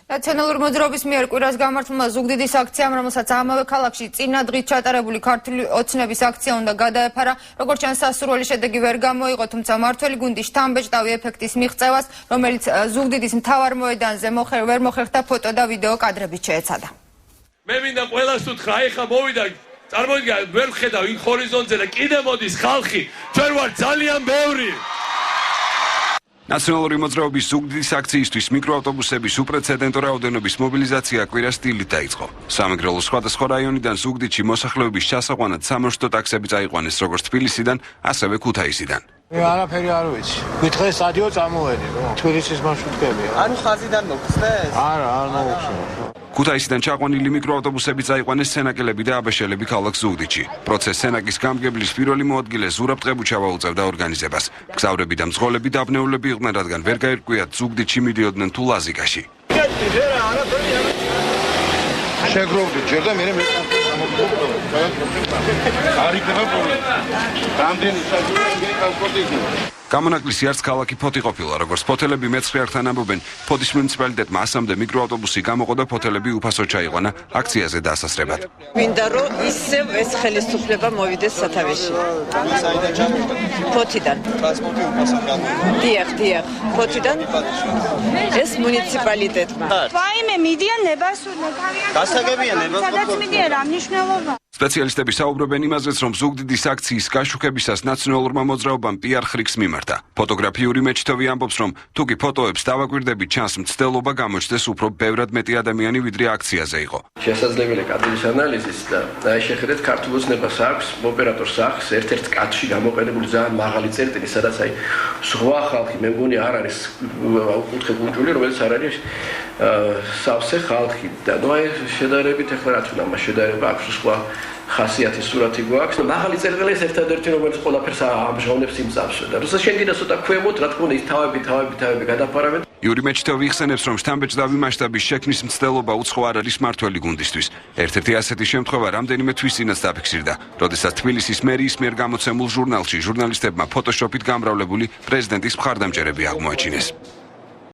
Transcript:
Naționaluri მოძრაობის მიერ კვირას გამართულმა ზუგდიდის აქციამ, რომელსაც ამავე ქალაქში წინა დღით ჩატარებული ქართული ოცნების აქცია უნდა გადაეფარა, როგორც ჩანს სასურველი შედეგი ვერ გამოიღო, თუმცა მმართველი გუნდი შთამბეჭდავი ეფექტის მიღწევას, რომელიც ზუგდიდის მთავარ მოედანზე ვერ მოხერხდა ფოტო და ვიდეო კადრებით შეეცადა. მე მინდა ყველას უთხრა, აი ხა მოვიდა, წარმოგიდგენთ, ვერ ვხედავ იქ ჰორიზონტზე და კიდე მოდის ხალხი, ჩვენ ვართ ძალიან ბევრი. Naționaluri მოძრაობის ზუგდიდის აქციისთვის მიკროავტობუსების უპრეცედენტო რაოდენობის მობილიზაცია კვირას სტილით დაიწყო. სამეგრელოს სხვადასხვა რაიონიდან ზუგდიდში მოსახლეობის ჩასაყვანად სამარშრუტო ტაქსები წაიყვანეს როგორც თბილისიდან, ასევე ქუთაისიდან. არაფერი არ ვიცი. გითხე სტადიო წამოვედი, თბილისის მარშრუტკებია. ანუ ხაზიდან მოგხსნეს? არა, არ მოგხსნა. ქუთაისიდან ჩაყვანილი მიკროავტობუსები წაიყვანეს სენაკელები და აბაშელები ქალაქ ზუგდიდში. პროცესს სენაკის გამგებლის პირველი მოადგილე ზურაბ ტყებუჩავა უწევდა ორგანიზებას. მგზავრები და მძღოლები დაბნეულები იყვნენ, რადგან ვერ გაირკვიათ ზუგდიდში მიდიოდნენ თუ ლაზიკაში. შეგროვდი ჯერ და მე გამონაკლისი არც ქალაქი ფოთი ყოფილა, როგორც ფოთელები მეცხრეართან ამბობენ, ფოთის მუნიციპალიტეტმა ასამდე მიკროავტობუსი გამოყო და ფოთელები უფასოდ ჩაიყვანა აქციაზე დასასრებად. მინდა რომ ისევ ეს ხელისუფლება მოვიდეს სათავეში. ფოთიდან. ტრანსპორტი უფასოდ გამოიყო. დიახ, ფოთიდან. ეს მუნიციპალიტეტმა. ვაიმე მიდიან ნებასურნე თავიანთ. გასაგებია ნებასურნე. სადაც მიდიან რა მნიშვნელობა? სპეციალისტები საუბრობენ იმაზეც, რომ ზუგდიდის აქციის გაშუქებისას ნაციონალურმა მოძრაობამ პიარ ხრიკს მიმართა. ფოტოგრაფიური მეჩითოვი ამბობს, რომ თუ კი ფოტოებს დავაკვირდებით, ჩანს მცდელობა გამოჩნდეს უფრო ბევრად მეტი ადამიანი, ვიდრე აქციაზე იყო. შესაძლებელი კადრის ანალიზის და აი შეხედეთ ქართულ ოცნებას აქვს ოპერატორს აქვს ერთ-ერთ კადრში გამოყენებული ძალიან მაღალი წერტილი, სადაც აი სხვა ხალხი მე მგონი არ არის უკუთხე გუნჯული, რომელიც არ არის სავსე ხალხი და ნუ აი შედარებით ახლა რა თქმა უნდა შედარება აქვს სხვა ხასიათი სურათი გვაქვს. მაღალი წერტილი ეს ერთადერთი რომელიც ყველაფერს ამჟღავნებს იმ წამს და როცა შენ კიდე ცოტა ქვემოთ რა თქმა უნდა ის თავები გადაფარავენ. იური მეჩითოვი იხსენებს, რომ შთამბეჭდავი მასშტაბის შექმნის მცდელობა უცხო არ არის მმართველი გუნდისთვის. ერთ-ერთი ასეთი შემთხვევა რამდენიმე თვის წინაც დაფიქსირდა, როდესაც თბილისის მერიის მიერ გამოცემულ ჟურნალში ჟურნალისტებმა ფოტოშოპით გამრავლებული პრეზიდენტის მხარდამჭერები აღმოაჩინეს.